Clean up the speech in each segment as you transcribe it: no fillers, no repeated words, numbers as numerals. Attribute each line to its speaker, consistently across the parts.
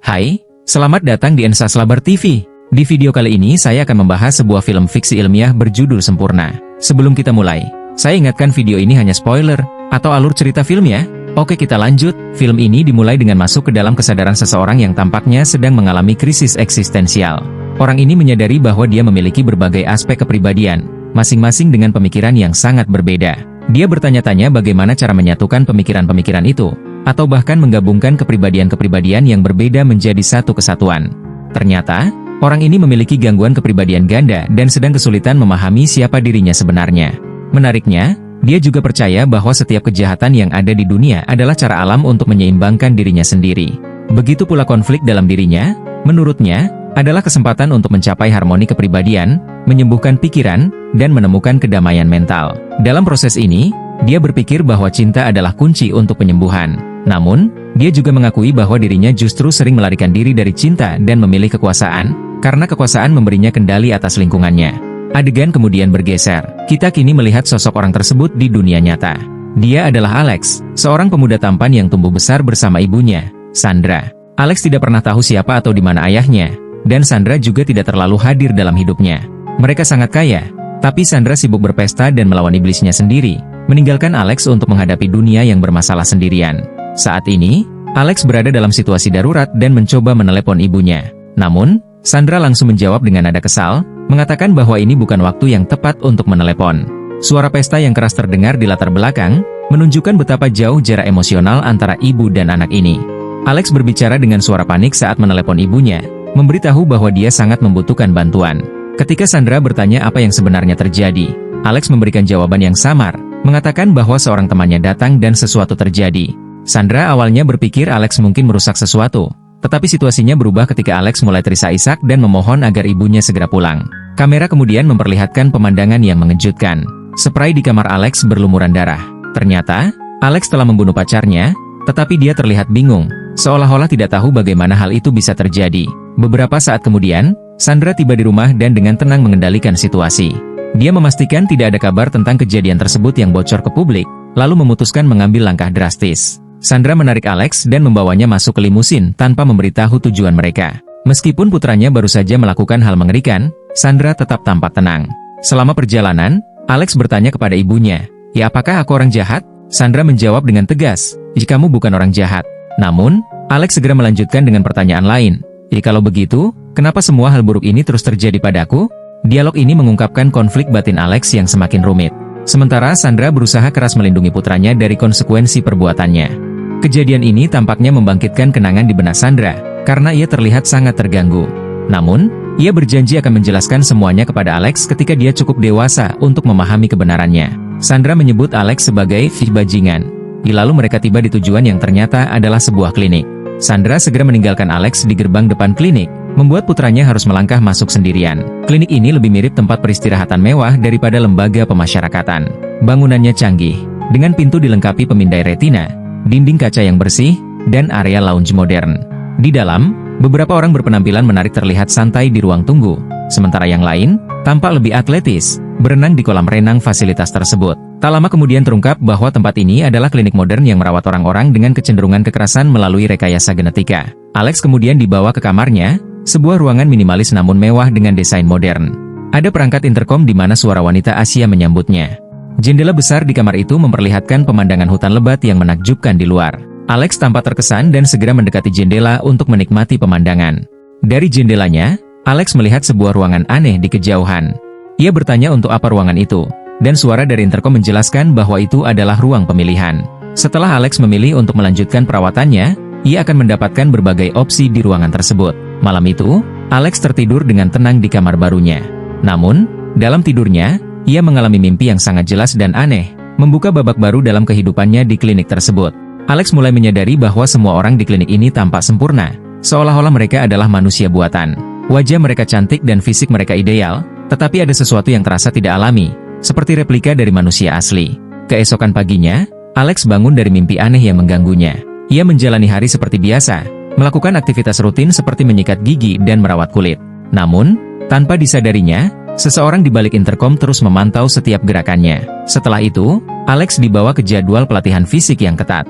Speaker 1: Hai, selamat datang di Ensas Labar TV. Di video kali ini saya akan membahas sebuah film fiksi ilmiah berjudul Sempurna. Sebelum kita mulai, saya ingatkan video ini hanya spoiler atau alur cerita film ya. Oke, kita lanjut. Film ini dimulai dengan masuk ke dalam kesadaran seseorang yang tampaknya sedang mengalami krisis eksistensial. Orang ini menyadari bahwa dia memiliki berbagai aspek kepribadian, masing-masing dengan pemikiran yang sangat berbeda. Dia bertanya-tanya bagaimana cara menyatukan pemikiran-pemikiran itu, atau bahkan menggabungkan kepribadian-kepribadian yang berbeda menjadi satu kesatuan. Ternyata, orang ini memiliki gangguan kepribadian ganda dan sedang kesulitan memahami siapa dirinya sebenarnya. Menariknya, dia juga percaya bahwa setiap kejahatan yang ada di dunia adalah cara alam untuk menyeimbangkan dirinya sendiri. Begitu pula konflik dalam dirinya, menurutnya, adalah kesempatan untuk mencapai harmoni kepribadian, menyembuhkan pikiran, dan menemukan kedamaian mental. Dalam proses ini, dia berpikir bahwa cinta adalah kunci untuk penyembuhan. Namun, dia juga mengakui bahwa dirinya justru sering melarikan diri dari cinta dan memilih kekuasaan, karena kekuasaan memberinya kendali atas lingkungannya. Adegan kemudian bergeser. Kita kini melihat sosok orang tersebut di dunia nyata. Dia adalah Alex, seorang pemuda tampan yang tumbuh besar bersama ibunya, Sandra. Alex tidak pernah tahu siapa atau di mana ayahnya, dan Sandra juga tidak terlalu hadir dalam hidupnya. Mereka sangat kaya, tapi Sandra sibuk berpesta dan melawan iblisnya sendiri, meninggalkan Alex untuk menghadapi dunia yang bermasalah sendirian. Saat ini, Alex berada dalam situasi darurat dan mencoba menelepon ibunya. Namun, Sandra langsung menjawab dengan nada kesal, mengatakan bahwa ini bukan waktu yang tepat untuk menelepon. Suara pesta yang keras terdengar di latar belakang, menunjukkan betapa jauh jarak emosional antara ibu dan anak ini. Alex berbicara dengan suara panik saat menelepon ibunya, memberitahu bahwa dia sangat membutuhkan bantuan. Ketika Sandra bertanya apa yang sebenarnya terjadi, Alex memberikan jawaban yang samar, mengatakan bahwa seorang temannya datang dan sesuatu terjadi. Sandra awalnya berpikir Alex mungkin merusak sesuatu, tetapi situasinya berubah ketika Alex mulai terisak-isak dan memohon agar ibunya segera pulang. Kamera kemudian memperlihatkan pemandangan yang mengejutkan. Spray di kamar Alex berlumuran darah. Ternyata, Alex telah membunuh pacarnya, tetapi dia terlihat bingung, seolah-olah tidak tahu bagaimana hal itu bisa terjadi. Beberapa saat kemudian, Sandra tiba di rumah dan dengan tenang mengendalikan situasi. Dia memastikan tidak ada kabar tentang kejadian tersebut yang bocor ke publik, lalu memutuskan mengambil langkah drastis. Sandra menarik Alex dan membawanya masuk ke limusin tanpa memberitahu tujuan mereka. Meskipun putranya baru saja melakukan hal mengerikan, Sandra tetap tampak tenang. Selama perjalanan, Alex bertanya kepada ibunya, "Ya, apakah aku orang jahat?" Sandra menjawab dengan tegas, "Jika kamu bukan orang jahat." Namun, Alex segera melanjutkan dengan pertanyaan lain, "Ya, kalau begitu, kenapa semua hal buruk ini terus terjadi padaku?" Dialog ini mengungkapkan konflik batin Alex yang semakin rumit. Sementara Sandra berusaha keras melindungi putranya dari konsekuensi perbuatannya. Kejadian ini tampaknya membangkitkan kenangan di benak Sandra, karena ia terlihat sangat terganggu. Namun, ia berjanji akan menjelaskan semuanya kepada Alex ketika dia cukup dewasa untuk memahami kebenarannya. Sandra menyebut Alex sebagai bajingan. Lalu mereka tiba di tujuan yang ternyata adalah sebuah klinik. Sandra segera meninggalkan Alex di gerbang depan klinik, membuat putranya harus melangkah masuk sendirian. Klinik ini lebih mirip tempat peristirahatan mewah daripada lembaga pemasyarakatan. Bangunannya canggih, dengan pintu dilengkapi pemindai retina, dinding kaca yang bersih, dan area lounge modern. Di dalam, beberapa orang berpenampilan menarik terlihat santai di ruang tunggu, sementara yang lain tampak lebih atletis, berenang di kolam renang fasilitas tersebut. Tak lama kemudian terungkap bahwa tempat ini adalah klinik modern yang merawat orang-orang dengan kecenderungan kekerasan melalui rekayasa genetika. Alex kemudian dibawa ke kamarnya, sebuah ruangan minimalis namun mewah dengan desain modern. Ada perangkat interkom di mana suara wanita Asia menyambutnya. Jendela besar di kamar itu memperlihatkan pemandangan hutan lebat yang menakjubkan di luar. Alex tampak terkesan dan segera mendekati jendela untuk menikmati pemandangan. Dari jendelanya, Alex melihat sebuah ruangan aneh di kejauhan. Ia bertanya untuk apa ruangan itu, dan suara dari interkom menjelaskan bahwa itu adalah ruang pemilihan. Setelah Alex memilih untuk melanjutkan perawatannya, ia akan mendapatkan berbagai opsi di ruangan tersebut. Malam itu, Alex tertidur dengan tenang di kamar barunya. Namun, dalam tidurnya, ia mengalami mimpi yang sangat jelas dan aneh, membuka babak baru dalam kehidupannya di klinik tersebut. Alex mulai menyadari bahwa semua orang di klinik ini tampak sempurna, seolah-olah mereka adalah manusia buatan. Wajah mereka cantik dan fisik mereka ideal, tetapi ada sesuatu yang terasa tidak alami, seperti replika dari manusia asli. Keesokan paginya, Alex bangun dari mimpi aneh yang mengganggunya. Ia menjalani hari seperti biasa, melakukan aktivitas rutin seperti menyikat gigi dan merawat kulit. Namun, tanpa disadarinya, seseorang di balik interkom terus memantau setiap gerakannya. Setelah itu, Alex dibawa ke jadwal pelatihan fisik yang ketat.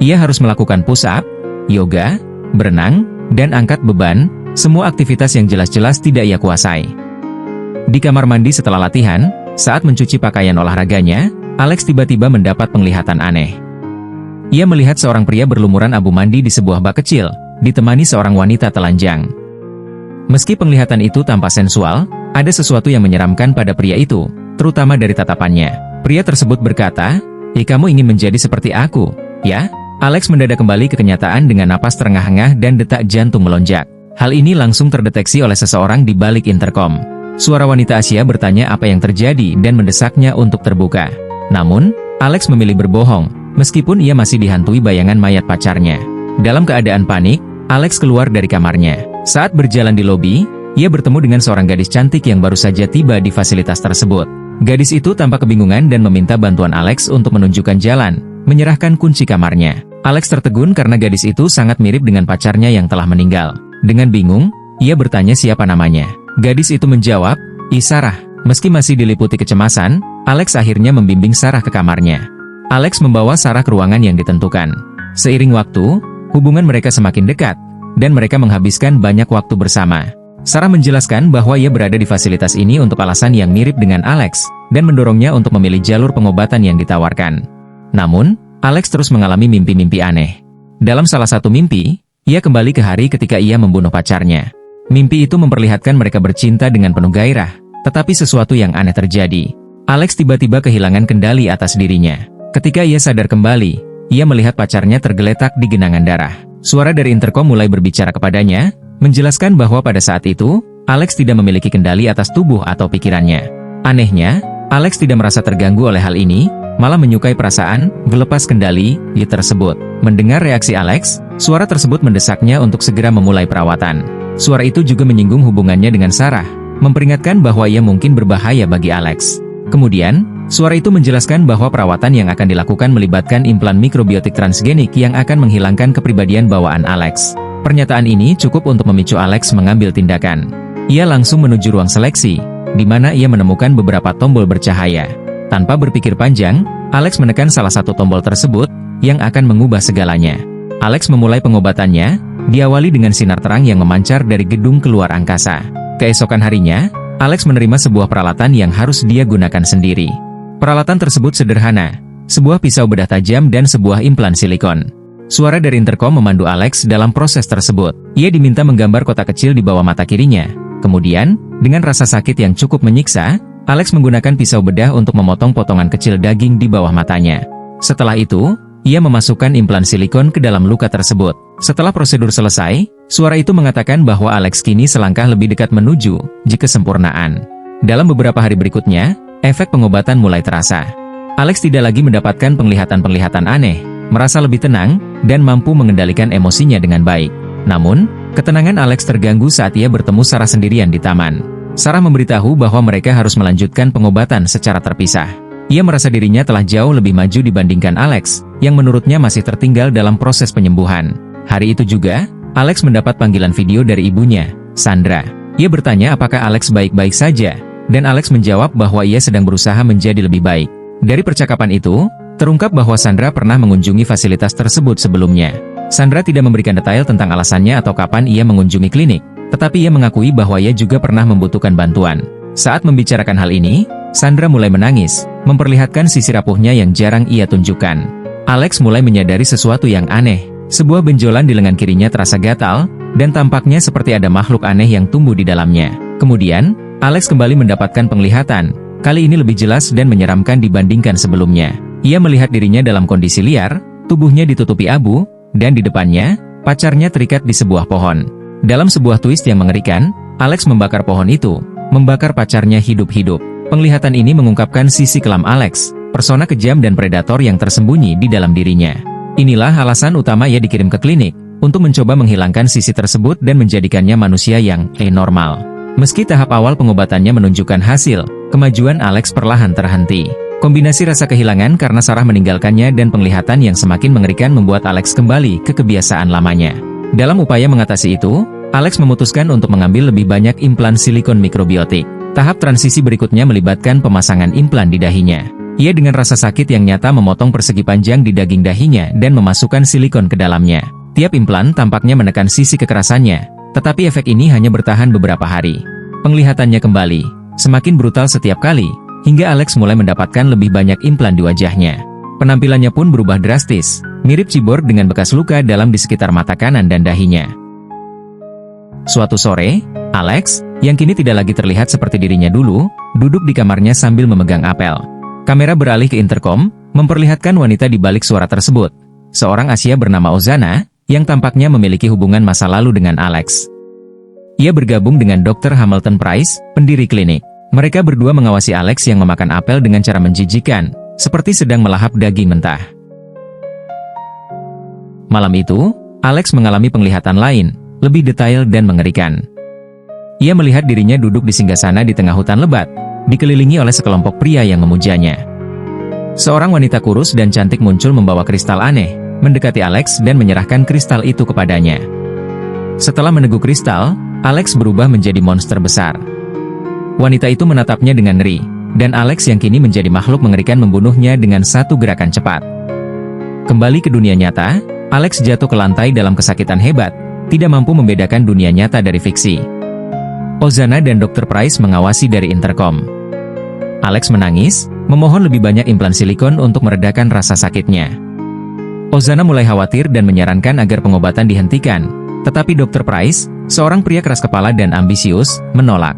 Speaker 1: Ia harus melakukan push-up, yoga, berenang, dan angkat beban, semua aktivitas yang jelas-jelas tidak ia kuasai. Di kamar mandi setelah latihan, saat mencuci pakaian olahraganya, Alex tiba-tiba mendapat penglihatan aneh. Ia melihat seorang pria berlumuran abu mandi di sebuah bak kecil, ditemani seorang wanita telanjang. Meski penglihatan itu tampak sensual, ada sesuatu yang menyeramkan pada pria itu, terutama dari tatapannya. Pria tersebut berkata, kamu ingin menjadi seperti aku, ya?" Alex mendadak kembali ke kenyataan dengan napas terengah-engah dan detak jantung melonjak. Hal ini langsung terdeteksi oleh seseorang di balik interkom. Suara wanita Asia bertanya apa yang terjadi dan mendesaknya untuk terbuka. Namun, Alex memilih berbohong, meskipun ia masih dihantui bayangan mayat pacarnya. Dalam keadaan panik, Alex keluar dari kamarnya. Saat berjalan di lobi, ia bertemu dengan seorang gadis cantik yang baru saja tiba di fasilitas tersebut. Gadis itu tampak kebingungan dan meminta bantuan Alex untuk menunjukkan jalan, menyerahkan kunci kamarnya. Alex tertegun karena gadis itu sangat mirip dengan pacarnya yang telah meninggal. Dengan bingung, ia bertanya siapa namanya. Gadis itu menjawab, Sarah. Meski masih diliputi kecemasan, Alex akhirnya membimbing Sarah ke kamarnya. Alex membawa Sarah ke ruangan yang ditentukan. Seiring waktu, hubungan mereka semakin dekat, dan mereka menghabiskan banyak waktu bersama. Sarah menjelaskan bahwa ia berada di fasilitas ini untuk alasan yang mirip dengan Alex, dan mendorongnya untuk memilih jalur pengobatan yang ditawarkan. Namun, Alex terus mengalami mimpi-mimpi aneh. Dalam salah satu mimpi, ia kembali ke hari ketika ia membunuh pacarnya. Mimpi itu memperlihatkan mereka bercinta dengan penuh gairah, tetapi sesuatu yang aneh terjadi. Alex tiba-tiba kehilangan kendali atas dirinya. Ketika ia sadar kembali, ia melihat pacarnya tergeletak di genangan darah. Suara dari interkom mulai berbicara kepadanya, menjelaskan bahwa pada saat itu, Alex tidak memiliki kendali atas tubuh atau pikirannya. Anehnya, Alex tidak merasa terganggu oleh hal ini, malah menyukai perasaan "gelepas kendali" tersebut. Mendengar reaksi Alex, suara tersebut mendesaknya untuk segera memulai perawatan. Suara itu juga menyinggung hubungannya dengan Sarah, memperingatkan bahwa ia mungkin berbahaya bagi Alex. Kemudian, suara itu menjelaskan bahwa perawatan yang akan dilakukan melibatkan implan mikrobiotik transgenik yang akan menghilangkan kepribadian bawaan Alex. Pernyataan ini cukup untuk memicu Alex mengambil tindakan. Ia langsung menuju ruang seleksi, di mana ia menemukan beberapa tombol bercahaya. Tanpa berpikir panjang, Alex menekan salah satu tombol tersebut, yang akan mengubah segalanya. Alex memulai pengobatannya, diawali dengan sinar terang yang memancar dari gedung keluar angkasa. Keesokan harinya, Alex menerima sebuah peralatan yang harus dia gunakan sendiri. Peralatan tersebut sederhana, sebuah pisau bedah tajam dan sebuah implan silikon. Suara dari interkom memandu Alex dalam proses tersebut. Ia diminta menggambar kotak kecil di bawah mata kirinya. Kemudian, dengan rasa sakit yang cukup menyiksa, Alex menggunakan pisau bedah untuk memotong potongan kecil daging di bawah matanya. Setelah itu, ia memasukkan implan silikon ke dalam luka tersebut. Setelah prosedur selesai, suara itu mengatakan bahwa Alex kini selangkah lebih dekat menuju kesempurnaan. Dalam beberapa hari berikutnya, efek pengobatan mulai terasa. Alex tidak lagi mendapatkan penglihatan-penglihatan aneh, merasa lebih tenang, dan mampu mengendalikan emosinya dengan baik. Namun, ketenangan Alex terganggu saat ia bertemu Sarah sendirian di taman. Sarah memberitahu bahwa mereka harus melanjutkan pengobatan secara terpisah. Ia merasa dirinya telah jauh lebih maju dibandingkan Alex, yang menurutnya masih tertinggal dalam proses penyembuhan. Hari itu juga, Alex mendapat panggilan video dari ibunya, Sandra. Ia bertanya apakah Alex baik-baik saja, dan Alex menjawab bahwa ia sedang berusaha menjadi lebih baik. Dari percakapan itu, terungkap bahwa Sandra pernah mengunjungi fasilitas tersebut sebelumnya. Sandra tidak memberikan detail tentang alasannya atau kapan ia mengunjungi klinik, tetapi ia mengakui bahwa ia juga pernah membutuhkan bantuan. Saat membicarakan hal ini, Sandra mulai menangis, memperlihatkan sisi rapuhnya yang jarang ia tunjukkan. Alex mulai menyadari sesuatu yang aneh. Sebuah benjolan di lengan kirinya terasa gatal, dan tampaknya seperti ada makhluk aneh yang tumbuh di dalamnya. Kemudian, Alex kembali mendapatkan penglihatan, kali ini lebih jelas dan menyeramkan dibandingkan sebelumnya. Ia melihat dirinya dalam kondisi liar, tubuhnya ditutupi abu, dan di depannya, pacarnya terikat di sebuah pohon. Dalam sebuah twist yang mengerikan, Alex membakar pohon itu, membakar pacarnya hidup-hidup. Penglihatan ini mengungkapkan sisi kelam Alex, persona kejam dan predator yang tersembunyi di dalam dirinya. Inilah alasan utama ia dikirim ke klinik, untuk mencoba menghilangkan sisi tersebut dan menjadikannya manusia yang normal. Meski tahap awal pengobatannya menunjukkan hasil, kemajuan Alex perlahan terhenti. Kombinasi rasa kehilangan karena Sarah meninggalkannya dan penglihatan yang semakin mengerikan membuat Alex kembali ke kebiasaan lamanya. Dalam upaya mengatasi itu, Alex memutuskan untuk mengambil lebih banyak implan silikon mikrobiotik. Tahap transisi berikutnya melibatkan pemasangan implan di dahinya. Ia dengan rasa sakit yang nyata memotong persegi panjang di daging dahinya dan memasukkan silikon ke dalamnya. Tiap implan tampaknya menekan sisi kekerasannya, tetapi efek ini hanya bertahan beberapa hari. Penglihatannya kembali, semakin brutal setiap kali, hingga Alex mulai mendapatkan lebih banyak implan di wajahnya. Penampilannya pun berubah drastis, mirip cyborg dengan bekas luka dalam di sekitar mata kanan dan dahinya. Suatu sore, Alex, yang kini tidak lagi terlihat seperti dirinya dulu, duduk di kamarnya sambil memegang apel. Kamera beralih ke intercom, memperlihatkan wanita di balik suara tersebut. Seorang Asia bernama Ozana, yang tampaknya memiliki hubungan masa lalu dengan Alex. Ia bergabung dengan Dr. Hamilton Price, pendiri klinik. Mereka berdua mengawasi Alex yang memakan apel dengan cara menjijikan, seperti sedang melahap daging mentah. Malam itu, Alex mengalami penglihatan lain, lebih detail dan mengerikan. Ia melihat dirinya duduk di singgasana di tengah hutan lebat, dikelilingi oleh sekelompok pria yang memujanya. Seorang wanita kurus dan cantik muncul membawa kristal aneh, mendekati Alex dan menyerahkan kristal itu kepadanya. Setelah meneguk kristal, Alex berubah menjadi monster besar. Wanita itu menatapnya dengan ngeri, dan Alex yang kini menjadi makhluk mengerikan membunuhnya dengan satu gerakan cepat. Kembali ke dunia nyata, Alex jatuh ke lantai dalam kesakitan hebat, tidak mampu membedakan dunia nyata dari fiksi. Ozana dan Dr. Price mengawasi dari intercom. Alex menangis, memohon lebih banyak implan silikon untuk meredakan rasa sakitnya. Ozana mulai khawatir dan menyarankan agar pengobatan dihentikan, tetapi Dr. Price, seorang pria keras kepala dan ambisius, menolak.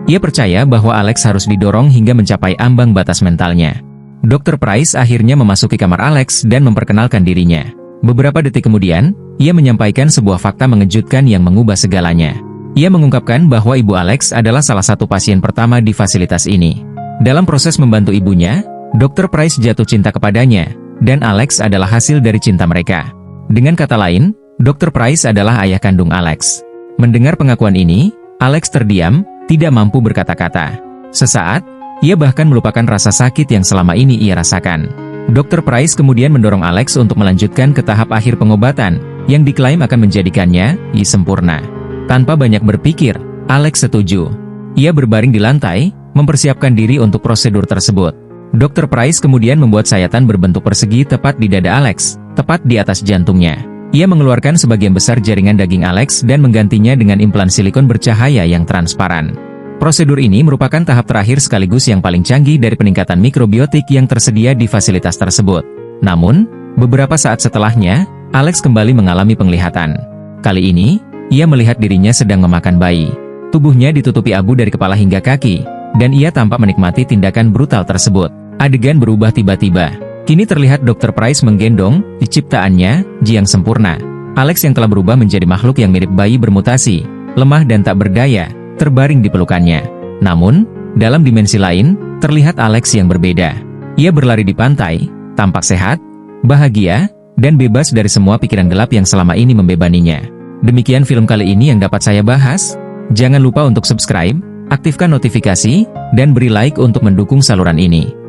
Speaker 1: Ia percaya bahwa Alex harus didorong hingga mencapai ambang batas mentalnya. Dr. Price akhirnya memasuki kamar Alex dan memperkenalkan dirinya. Beberapa detik kemudian, ia menyampaikan sebuah fakta mengejutkan yang mengubah segalanya. Ia mengungkapkan bahwa ibu Alex adalah salah satu pasien pertama di fasilitas ini. Dalam proses membantu ibunya, Dr. Price jatuh cinta kepadanya, dan Alex adalah hasil dari cinta mereka. Dengan kata lain, Dr. Price adalah ayah kandung Alex. Mendengar pengakuan ini, Alex terdiam, tidak mampu berkata-kata. Sesaat, ia bahkan melupakan rasa sakit yang selama ini ia rasakan. Dr. Price kemudian mendorong Alex untuk melanjutkan ke tahap akhir pengobatan, yang diklaim akan menjadikannya sempurna. Tanpa banyak berpikir, Alex setuju. Ia berbaring di lantai, mempersiapkan diri untuk prosedur tersebut. Dr. Price kemudian membuat sayatan berbentuk persegi tepat di dada Alex, tepat di atas jantungnya. Ia mengeluarkan sebagian besar jaringan daging Alex dan menggantinya dengan implan silikon bercahaya yang transparan. Prosedur ini merupakan tahap terakhir sekaligus yang paling canggih dari peningkatan mikrobiotik yang tersedia di fasilitas tersebut. Namun, beberapa saat setelahnya, Alex kembali mengalami penglihatan. Kali ini, ia melihat dirinya sedang memakan bayi. Tubuhnya ditutupi abu dari kepala hingga kaki, dan ia tampak menikmati tindakan brutal tersebut. Adegan berubah tiba-tiba. Kini terlihat Dr. Price menggendong, ciptaannya, Ji yang sempurna. Alex yang telah berubah menjadi makhluk yang mirip bayi bermutasi, lemah dan tak berdaya, terbaring di pelukannya. Namun, dalam dimensi lain, terlihat Alex yang berbeda. Ia berlari di pantai, tampak sehat, bahagia, dan bebas dari semua pikiran gelap yang selama ini membebaninya. Demikian film kali ini yang dapat saya bahas. Jangan lupa untuk subscribe, aktifkan notifikasi, dan beri like untuk mendukung saluran ini.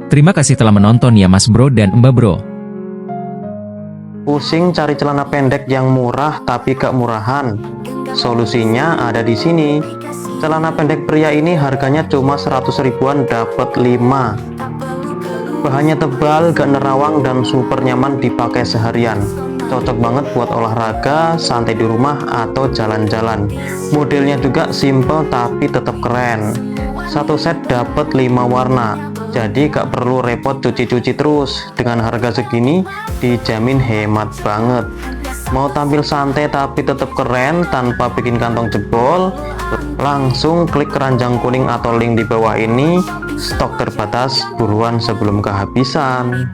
Speaker 1: Terima kasih telah menonton ya Mas Bro dan Mbak Bro.
Speaker 2: Pusing cari celana pendek yang murah tapi gak murahan? Solusinya ada di sini. Celana pendek pria ini harganya cuma 100 ribuan dapat 5. Bahannya tebal, gak nerawang dan super nyaman dipakai seharian. Cocok banget buat olahraga, santai di rumah atau jalan-jalan. Modelnya juga simple tapi tetap keren. Satu set dapat 5 warna. Jadi gak perlu repot cuci-cuci terus. Dengan harga segini dijamin hemat banget. Mau tampil santai tapi tetap keren tanpa bikin kantong jebol? Langsung klik keranjang kuning atau link di bawah ini. Stok terbatas, buruan sebelum kehabisan.